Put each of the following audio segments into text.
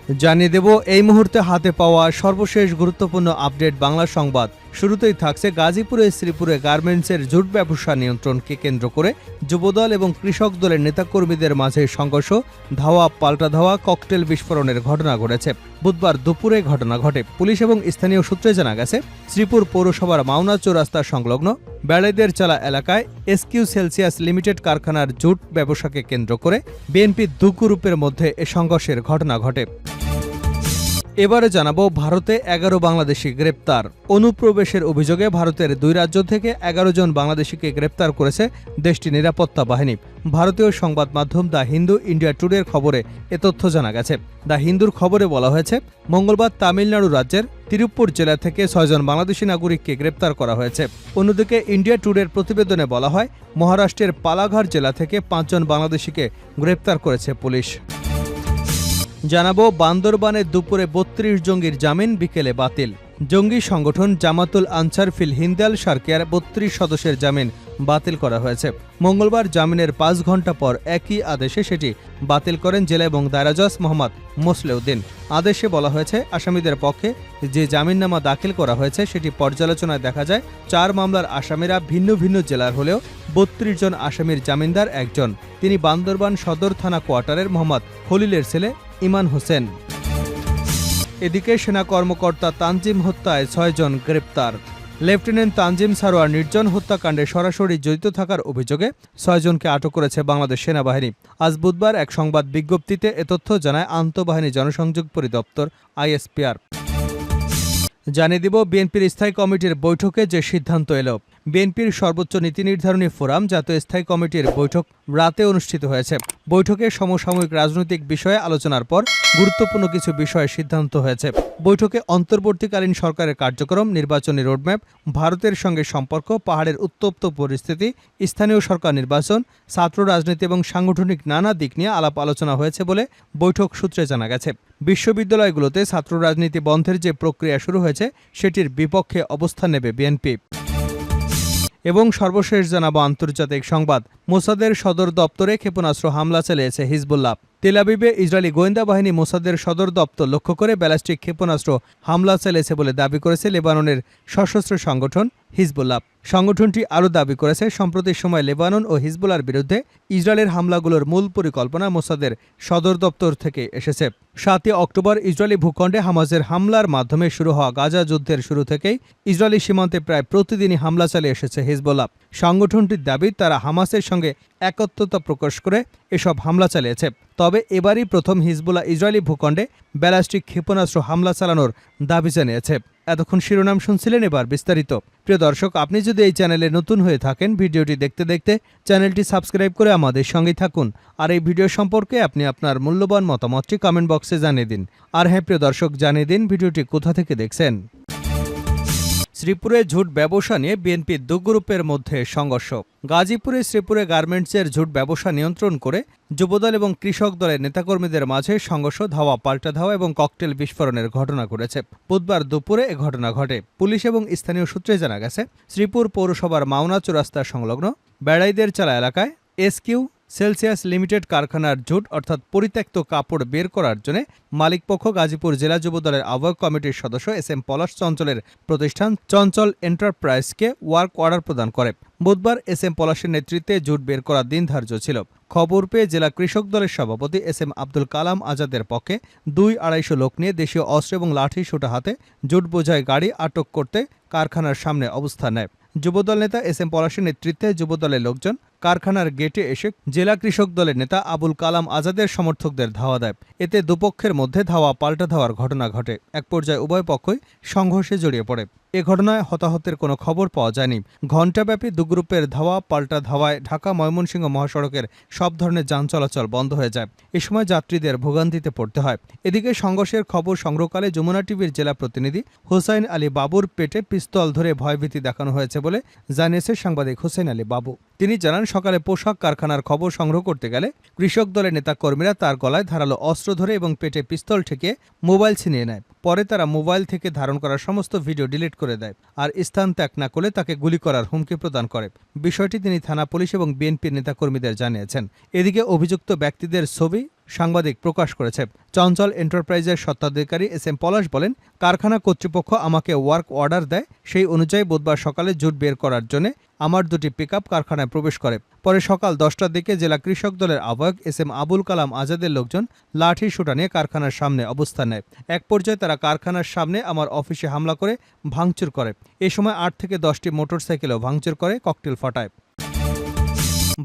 জানিয়ে দেব এই মুহূর্তে হাতে পাওয়া সর্বশেষ গুরুত্বপূর্ণ আপডেট বাংলা সংবাদ। শুরুতেই থাকছে গাজীপুরে শ্রীপুরে গার্মেন্টসের জুট ব্যবসা নিয়ন্ত্রণকে কেন্দ্র করে যুবদল এবং কৃষক দলের নেতাকর্মীদের মাঝে সংঘর্ষ, ধাওয়া পাল্টা ধাওয়া, ককটেল বিস্ফোরণের ঘটনা ঘটেছে। বুধবার দুপুরে ঘটনা ঘটে। পুলিশ এবং স্থানীয় সূত্রে জানা গেছে, শ্রীপুর পৌরসভার মাওনা চৌরাস্তা সংলগ্ন বেড়াইদের চালা এলাকায় এসকিউ সেলসিয়াস লিমিটেড কারখানার জুট ব্যবসাকে কেন্দ্র করে বিএনপি দু গ্রুপের মধ্যে এ সংঘর্ষের ঘটনা ঘটে। এবারে জানাবো ভারতে 11 বাংলাদেশি গ্রেপ্তার। অনুপ্রবেশের অভিযোগে ভারতের 2 রাজ্য থেকে 11 জন বাংলাদেশিকে গ্রেপ্তার করেছে দেশটির নিরাপত্তা বাহিনী। ভারতীয় সংবাদ মাধ্যম দ্য হিন্দু ইন্ডিয়া টুডের খবরে এ তথ্য জানা গেছে। দ্য হিন্দুর খবরে বলা হয়েছে, মঙ্গলবার তামিলনাড়ু রাজ্যের তিরুপ্পুর জেলা থেকে 6 জন বাংলাদেশি নাগরিককে গ্রেপ্তার করা হয়েছে। অন্যদিকে ইন্ডিয়া টুডের প্রতিবেদনে বলা হয়, মহারাষ্ট্রের পালাঘাট জেলা থেকে 5 জন বাংলাদেশিকে গ্রেপ্তার করেছে পুলিশ। জানাবো বান্দরবানে দুপুরে 32 জঙ্গির জামিন বিকেলে বাতিল। জঙ্গি সংগঠন জামাতুল আনসার ফিল হিন্দাল সার্কিয়ার 32 সদস্যের জামিন বাতিল করা হয়েছে। মঙ্গলবার জামিনের 5 ঘণ্টা পর একই আদেশে সেটি বাতিল করেন জেলা এবং দায়রা জজ মোহাম্মদ মোসলেউদ্দিন। আদেশে বলা হয়েছে, আসামিদের পক্ষে যে জামিননামা দাখিল করা হয়েছে সেটি পর্যালোচনায় দেখা যায় 4 মামলার আসামিরা ভিন্ন ভিন্ন জেলার হলেও 32 জন আসামির জামিনদার একজন। তিনি বান্দরবান সদর থানা কোয়ার্টারের মোহাম্মদ খলিলের ছেলে ইমান হোসেন। এদিকে সেনা কর্মকর্তা তানজিম হত্যায় 6 জন গ্রেপ্তার। লেফটেন্যান্ট তানজিম সারোয়ার নির্জন হত্যাকাণ্ডে সরাসরি জড়িত থাকার অভিযোগে 6 জনকে আটক করেছে বাংলাদেশ সেনাবাহিনী। আজ বুধবার এক সংবাদ বিজ্ঞপ্তিতে এ তথ্য জানায় আন্তঃবাহিনী জনসংযোগ পরিদপ্তর আইএসপিআর। জানিয়ে দিব বিএনপির স্থায়ী কমিটির বৈঠকে যে সিদ্ধান্ত এলো। বিএনপির সর্বোচ্চ নীতি নির্ধারণী ফোরাম জাতীয় স্থায়ী কমিটির বৈঠক রাতে অনুষ্ঠিত হয়েছে। বৈঠকে সমসাময়িক রাজনৈতিক বিষয়ে আলোচনার পর গুরুত্বপূর্ণ কিছু বিষয়ে সিদ্ধান্ত হয়েছে। বৈঠকে অন্তর্বর্তীকালীন সরকারের কার্যক্রম, নির্বাচনী রোডম্যাপ, ভারতের সঙ্গে সম্পর্ক, পাহাড়ের উত্তপ্ত পরিস্থিতি, স্থানীয় সরকার নির্বাচন, ছাত্র রাজনীতি এবং সাংগঠনিক নানা দিক নিয়ে আলাপ আলোচনা হয়েছে বলে বৈঠক সূত্রে জানা গেছে। বিশ্ববিদ্যালয়গুলোতে ছাত্র রাজনীতি বন্ধের যে প্রক্রিয়া শুরু হয়েছে সেটির বিপক্ষে অবস্থান নেবে বিএনপি। এবং সর্বশেষ জানাবো আন্তর্জাতিক সংবাদ। মোসাদের সদর দপ্তরে ক্ষেপণাস্ত্র হামলা চালিয়েছে হিজবুল্লাহ। তেল আবিবে ইসরায়েলি গোয়েন্দা বাহিনী মোসাদের সদর দপ্তর লক্ষ্য করে ব্যালিস্টিক ক্ষেপণাস্ত্র হামলা চালিয়েছে বলে দাবি করেছে লেবাননের সশস্ত্র সংগঠন হিজবুল্লাহ। সংগঠনটি আরও দাবি করেছে, সম্প্রতি সময় লেবানন ও হিজবুল্লাহর বিরুদ্ধে ইসরায়েলের হামলাগুলোর মূল পরিকল্পনা মোসাদের সদর দপ্তর থেকে এসেছে। 7 অক্টোবর ইসরায়েলি ভূখণ্ডে হামাসের হামলার মাধ্যমে শুরু হওয়া গাজা যুদ্ধের শুরু থেকেই ইসরায়েলি সীমান্তে প্রায় প্রতিদিনই হামলা চালিয়ে এসেছে হিজবুল্লাহ। সংগঠনটির দাবি, তারা হামাসের সঙ্গে একত্রতা প্রকাশ করে এসব হামলা চালিয়েছে। তবে এবারই প্রথম হিজবুল্লাহ ইসরায়েলি ভূখণ্ডে ব্যালিস্টিক ক্ষেপণাস্ত্র হামলা চালানোর দাবি জানিয়েছে। এতক্ষণ শিরোনাম শুনছিলেন, এবার বিস্তারিত। প্রিয় দর্শক, আপনি যদি এই চ্যানেলে নতুন হয়ে থাকেন, ভিডিওটি দেখতে দেখতে চ্যানেলটি সাবস্ক্রাইব করে আমাদের সঙ্গেই থাকুন। আর এই ভিডিও সম্পর্কে আপনি আপনার মূল্যবান মতামতটি কমেন্ট বক্সে জানিয়ে দিন। আর হ্যাঁ প্রিয় দর্শক, জানিয়ে দিন ভিডিওটি কোথা থেকে দেখছেন। শ্রীপুরে ঝুট ব্যবসা নিয়ে বিএনপির দু গ্রুপের মধ্যে সংঘর্ষ। গাজীপুরে শ্রীপুরে গার্মেন্টসের ঝুট ব্যবসা নিয়ন্ত্রণ করে যুবদল এবং কৃষক দলের নেতাকর্মীদের মাঝে সংঘর্ষ, ধাওয়া পাল্টা ধাওয়া এবং ককটেল বিস্ফোরণের ঘটনা ঘটেছে। বুধবার দুপুরে এ ঘটনা ঘটে। পুলিশ এবং স্থানীয় সূত্রে জানা গেছে, শ্রীপুর পৌরসভার মাওনা চৌরাস্তা সংলগ্ন বেড়াইদের চালা এলাকায় এসকিউ সেলসিয়াস লিমিটেড কারখানার জুট অর্থাৎ পরিত্যক্ত কাপড় বের করার জন্য মালিকপক্ষ গাজীপুর জেলা যুবদলের আহ্বায়ক কমিটির সদস্য SM পলাশ চঞ্চলের প্রতিষ্ঠান চঞ্চল এন্টারপ্রাইজকে ওয়ার্ক অর্ডার প্রদান করে। বুধবার SM পলাশের নেতৃত্বে জুট বের করার দিন ধার্য ছিল। খবর পেয়ে জেলা কৃষক দলের সভাপতি SM আব্দুল কালাম আজাদের পক্ষে 200-250 লোক নিয়ে দেশীয় অস্ত্র এবং লাঠি সোটা হাতে জুট বোঝাই গাড়ি আটক করতে কারখানার সামনে অবস্থান নেয়। যুবদল নেতা SM পলাশের নেতৃত্বে যুবদলের লোকজন কারখানার গেটে এসে জেলা কৃষক দলের নেতা আবুল কালাম আজাদের সমর্থকদের ধাওয়া দেয়। এতে দুপক্ষের মধ্যে ধাওয়া পাল্টা ধাওয়ার ঘটনা ঘটে। এক পর্যায়ে উভয় পক্ষই সংঘর্ষে জড়িয়ে পড়ে। এ ঘটনায় হতাহতের কোনো খবর পাওয়া যায়নি। ঘণ্টাব্যাপী দু গ্রুপের ধাওয়া পাল্টা ধাওয়ায় ঢাকা ময়মনসিংহ মহাসড়কের সব ধরনের যান চলাচল বন্ধ হয়ে যায়। এ সময় যাত্রীদের ভোগান্তিতে পড়তে হয়। এদিকে সংঘর্ষের খবর সংগ্রহকালে যমুনা টিভির জেলা প্রতিনিধি হুসাইন আলী বাবুর পেটে পিস্তল ধরে ভয়ভীতি দেখানো হয়েছে বলে জানিয়েছে সাংবাদিক হুসাইন আলী বাবু। তিনি জানান, সকালে পোশাক কারখানার খবর সংগ্রহ করতে গেলে কৃষক দলের নেতাকর্মীরা তার গলায় ধারালো অস্ত্র ধরে এবং পেটে পিস্তল ঠেকিয়ে মোবাইল ছিনিয়ে নেয়। পরে তারা মোবাইল থেকে ধারণ করা সমস্ত ভিডিও ডিলিট করে দেয় আর স্থান ত্যাগ না করলে তাকে গুলি করার হুমকি প্রদান করে। বিষয়টি তিনি থানা পুলিশ এবং বিএনপির নেতাকর্মীদের জানিয়েছেন। এদিকে অভিযুক্ত ব্যক্তিদের ছবি সাংবাদিক প্রকাশ করেছে। চঞ্চল এন্টারপ্রাইজের স্বত্বাধিকারী এস.এম. পলাশ বলেন, কারখানা কর্তৃপক্ষ আমাকে ওয়ার্ক অর্ডার দেয়, সেই অনুযায়ী বুধবার সকালে জুট বের করার জন্য আমার দুটি পিকআপ কারখানায় প্রবেশ করে। পরে সকাল 10টার দিকে জেলা কৃষক দলের আহ্বায়ক এস.এম. আবুল কালাম আজাদের লোকজন লাঠি সোঁটা নিয়ে কারখানার সামনে অবস্থান নেয়। এক পর্যায়ে তারা কারখানার সামনে আমার অফিসে হামলা করে ভাঙচুর করে। এ সময় 8 থেকে 10টি মোটরসাইকেলও ভাঙচুর করে, ককটেল ফাটায়।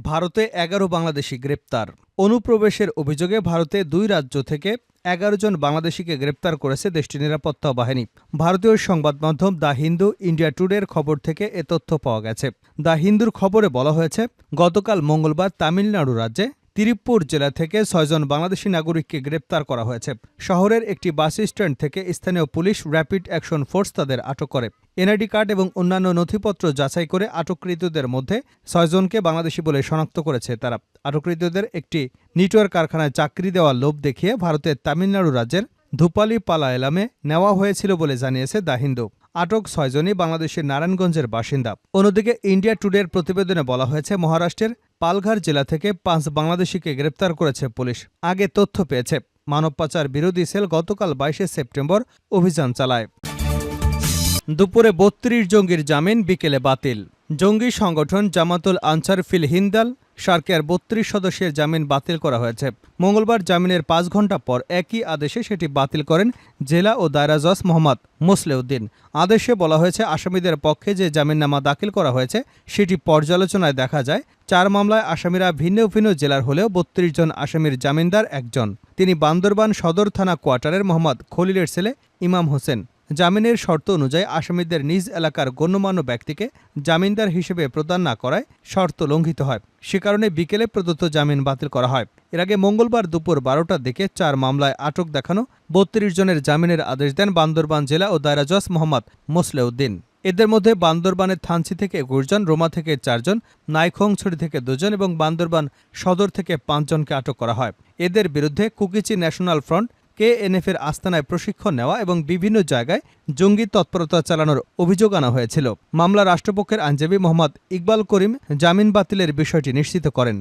ভারতে 11 বাংলাদেশি গ্রেপ্তার। অনুপ্রবেশের অভিযোগে ভারতে 2 রাজ্য থেকে 11 জন বাংলাদেশিকে গ্রেপ্তার করেছে দেশটির নিরাপত্তা বাহিনী। ভারতীয় সংবাদ মাধ্যম দ্য হিন্দু ইন্ডিয়া টুডের খবর থেকে এ তথ্য পাওয়া গেছে। দ্য হিন্দুর খবরে বলা হয়েছে, গতকাল মঙ্গলবার তামিলনাড়ু রাজ্যে তিরুপ্পুর জেলা থেকে 6 জন বাংলাদেশি নাগরিককে গ্রেপ্তার করা হয়েছে। শহরের একটি বাস স্ট্যান্ড থেকে স্থানীয় পুলিশ র্যাপিড অ্যাকশন ফোর্স তাদের আটক করে। এনআইডি কার্ড এবং অন্যান্য নথিপত্র যাচাই করে আটককৃতদের মধ্যে 6 জনকে বাংলাদেশি বলে শনাক্ত করেছে তারা। আটককৃতদের একটি নেটওয়ার্ক কারখানায় চাকরি দেওয়ার লোভ দেখিয়ে ভারতের তামিলনাড়ু রাজ্যের ধুপালি পালায়ালামে নেওয়া হয়েছিল বলে জানিয়েছে দ্য হিন্দু। আটক 6 জনই বাংলাদেশের নারায়ণগঞ্জের বাসিন্দা। অন্যদিকে ইন্ডিয়া টুডের প্রতিবেদনে বলা হয়েছে, মহারাষ্ট্রের পালঘর জেলা থেকে 5 বাংলাদেশিকে গ্রেপ্তার করেছে পুলিশ। আগে তথ্য পেয়েছে মানব পাচার বিরোধী সেল গতকাল 22শে সেপ্টেম্বর অভিযান চালায়। দুপুরে 32 জঙ্গির জামিন, বিকেলে বাতিল। জঙ্গি সংগঠন জামাতুল আনসার ফিল হিন্দাল সার্কের 32 সদস্যের জামিন বাতিল করা হয়েছে। মঙ্গলবার জামিনের 5 ঘণ্টা পর একই আদেশে সেটি বাতিল করেন জেলা ও দায়রা জজ মোহাম্মদ মোসলেউদ্দিন। আদেশে বলা হয়েছে, আসামিদের পক্ষে যে জামিননামা দাখিল করা হয়েছে সেটি পর্যালোচনায় দেখা যায় 4 মামলায় আসামিরা ভিন্ন ভিন্ন জেলার হলেও 32 জন আসামির জামিনদার একজন। তিনি বান্দরবান সদর থানা কোয়ার্টারের মোহাম্মদ খলিলের ছেলে ইমাম হোসেন। জামিনের শর্ত অনুযায়ী আসামিদের নিজ এলাকার গণ্যমান্য ব্যক্তিকে জামিনদার হিসেবে প্রদান না করায় শর্ত লঙ্ঘিত হয়। সে কারণে বিকেলে প্রদত্ত জামিন বাতিল করা হয়। এর আগে মঙ্গলবার দুপুর 12টার দিকে 4 মামলায় আটক দেখানো 32 জনের জামিনের আদেশ দেন বান্দরবান জেলা ও দায়রা জজ মোহাম্মদ মোসলেউদ্দিন। এদের মধ্যে বান্দরবানের থানচি থেকে 21 জন, রোমা থেকে 4 জন, নাইখংছড়ি থেকে 2 জন এবং বান্দরবান সদর থেকে 5 জনকে আটক করা হয়। এদের বিরুদ্ধে কুকিচি ন্যাশনাল ফ্রন্ট KNF-এর আস্তানায় প্রশিক্ষণ নেওয়া এবং বিভিন্ন জায়গায় জঙ্গি তৎপরতা চালানোর অভিযোগ আনা হয়েছিল। মামলা রাষ্ট্রপক্ষের আইনজীবী মোহাম্মদ ইকবাল করিম জামিন বাতিলের বিষয়টি নিশ্চিত করেন।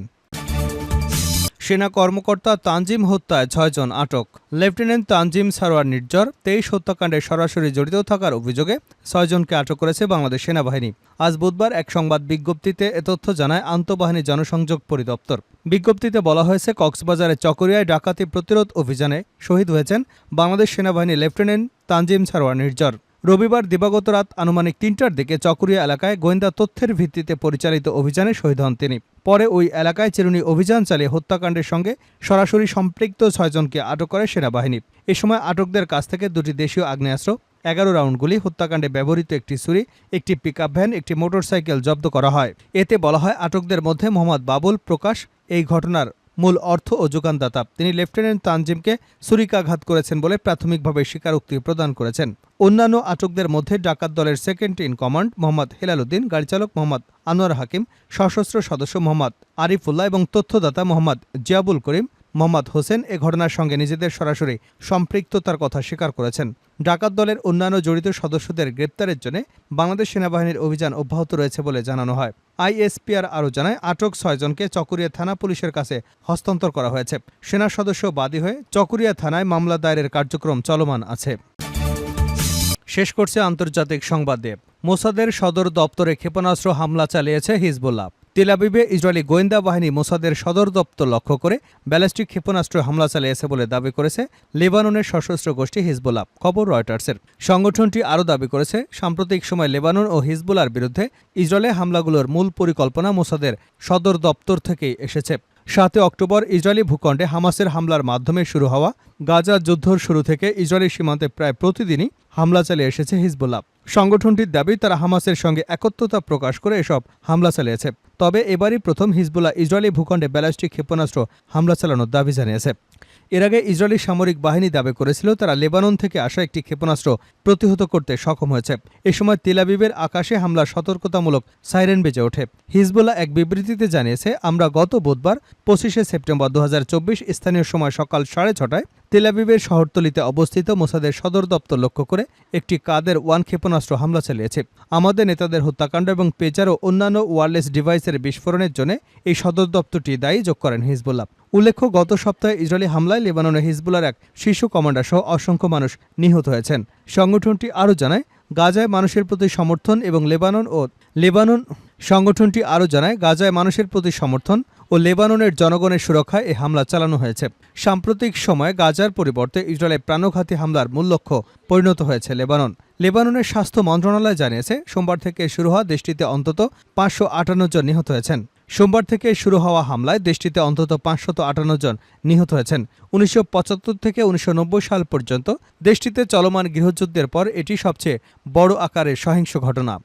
সেনা কর্মকর্তা তানজিম হত্যায় 6 জন আটক। লেফটেন্যান্ট তানজিম সারোয়ার নির্ঝর 23 হত্যাকাণ্ডে সরাসরি জড়িত থাকার অভিযোগে 6 জনকে আটক করেছে বাংলাদেশ সেনাবাহিনী। আজ বুধবার এক সংবাদ বিজ্ঞপ্তিতে এ তথ্য জানায় আন্তঃবাহিনী জনসংযোগ পরিদপ্তর। বিজ্ঞপ্তিতে বলা হয়েছে, কক্সবাজারের চকরিয়ায় ডাকাতি প্রতিরোধ অভিযানে শহীদ হয়েছেন বাংলাদেশ সেনাবাহিনীর লেফটেন্যান্ট তানজিম সারোয়ার নির্ঝর। রবিবার দিবাগত রাত আনুমানিক 3টার দিকে চকরিয়া এলাকায় গোয়েন্দা তথ্যের ভিত্তিতে পরিচালিত অভিযানে শহীদ হন তিনি। পরে ওই এলাকায় চিরুনি অভিযান চালিয়ে হত্যাকাণ্ডের সঙ্গে সরাসরি সম্পৃক্ত 6 জনকে আটক করে সেনাবাহিনী। এ সময় আটকদের কাছ থেকে 2টি দেশীয় আগ্নেয়াস্ত্র, 11 রাউন্ড গুলি, হত্যাকাণ্ডে ব্যবহৃত একটি ছুরি, একটি পিকআপ ভ্যান, একটি মোটরসাইকেল জব্দ করা হয়। এতে বলা হয়, আটকদের মধ্যে মোহাম্মদ বাবুল প্রকাশ এই ঘটনার মূল অর্থ ও যোগানদাতা। তিনি লেফটেন্যান্ট তানজিমকে ছুরিকাঘাত করেছেন বলে প্রাথমিকভাবে স্বীকারোক্তি প্রদান করেছেন। অন্যান্য আটকদের মধ্যে ডাকাত দলের second in command Mohammad Helal Uddin, গাড়িচালক মোহাম্মদ আনোয়ার হাকিম, সশস্ত্র সদস্য মোহাম্মদ আরিফুল্লাহ এবং তথ্যদাতা মোহাম্মদ জিয়াবুল করিম, মোহাম্মদ হোসেন এ ঘটনার সঙ্গে নিজেদের সরাসরি সম্পৃক্ততার কথা স্বীকার করেছেন। ডাকাত দলের অন্যান্য জড়িত সদস্যদের গ্রেপ্তারের জন্য বাংলাদেশ সেনাবাহিনীর অভিযান অব্যাহত রয়েছে বলে জানানো হয়। আইএসপিআর আরও জানায়, আটক 6 জনকে চকরিয়া থানা পুলিশের কাছে হস্তান্তর করা হয়েছে। সেনা সদস্য বাদী হয়ে চকরিয়া থানায় মামলা দায়েরের কার্যক্রম চলমান আছে। শেষ করছে আন্তর্জাতিক সংবাদ দিয়ে। মোসাদের সদর দপ্তরে ক্ষেপণাস্ত্র হামলা চালিয়েছে হিজবুল্লাহ। তেল আবিবে ইসরায়েলি গোয়েন্দা বাহিনী মোসাদের সদর দপ্তর লক্ষ্য করে ব্যালিস্টিক ক্ষেপণাস্ত্র হামলা চালিয়েছে বলে দাবি করেছে লেবাননের সশস্ত্র গোষ্ঠী হিজবুল্লাহ। খবর রয়টার্সের। সংগঠনটি আরও দাবি করেছে, সাম্প্রতিক সময় লেবানন ও হিজবুল্লাহর বিরুদ্ধে ইসরায়েলে হামলাগুলোর মূল পরিকল্পনা মোসাদের সদর দপ্তর থেকেই এসেছে। 7 অক্টোবর ইসরায়েলি ভূখণ্ডে হামাসের হামলার মাধ্যমে শুরু হওয়া গাজা যুদ্ধর শুরু থেকে ইসরায়েলি সীমান্তে প্রায় প্রতিদিনই হামলা চালিয়ে এসেছে হিজবুল্লাহ। সংগঠনটির দাবি, তারা হামাসের সঙ্গে একত্রতা প্রকাশ করে এসব হামলা চালিয়েছে। তবে এবারই প্রথম হিজবুল্লাহ ইসরায়েলি ভূখণ্ডে ব্যালিস্টিক ক্ষেপণাস্ত্র হামলা চালানোর দাবি জানিয়েছে। এর আগে ইসরায়েলি সামরিক বাহিনী দাবি করেছিল তারা লেবানন থেকে আসা একটি ক্ষেপণাস্ত্র প্রতিহত করতে সক্ষম হয়েছে। এ সময় তেল আবিবের আকাশে হামলার সতর্কতামূলক সাইরেন বেজে ওঠে। হিজবুল্লাহ এক বিবৃতিতে জানিয়েছে, আমরা গত বুধবার 25শে সেপ্টেম্বর 2024 স্থানীয় সময় সকাল 6:30টায় তেল আবিবের শহরতলিতে অবস্থিত মোসাদের সদর দপ্তর লক্ষ্য করে একটি কাদের 1 ক্ষেপণাস্ত্র হামলা চালিয়েছে। আমাদের নেতাদের হত্যাকাণ্ড এবং পেজার ও অন্যান্য ওয়্যারলেস ডিভাইসের বিস্ফোরণের জন্য এই সদর দপ্তরটি দায়ী যোগ করেন হিজবুল্লাহ। উল্লেখ্য, গত সপ্তাহে ইসরায়েলি হামলায় লেবাননের হিজবুল্লাহর এক শীর্ষ কমান্ডার সহ অসংখ্য মানুষ নিহত হয়েছেন। সংগঠনটি আরও জানায়, গাজায় মানুষের প্রতি সমর্থন এবং লেবাননের জনগণের সুরক্ষায় এই হামলা চালানো হয়েছে। সাম্প্রতিক সময়ে গাজার পরিবর্তে ইসরায়েলের প্রাণঘাতী হামলার মূল লক্ষ্য পরিণত হয়েছে লেবানন। লেবাননের স্বাস্থ্য মন্ত্রণালয় জানিয়েছে, সোমবার থেকে শুরু হওয়া দেশটিতে অন্তত 558 জন নিহত হয়েছেন। সোমবার থেকে শুরু হওয়া হামলায় দেশটিতে অন্তত 558 জন নিহত হয়েছেন। 1975 থেকে 1990 সাল পর্যন্ত দেশটিতে চলমান গৃহযুদ্ধের পর এটি সবচেয়ে বড় আকারের সহিংস ঘটনা।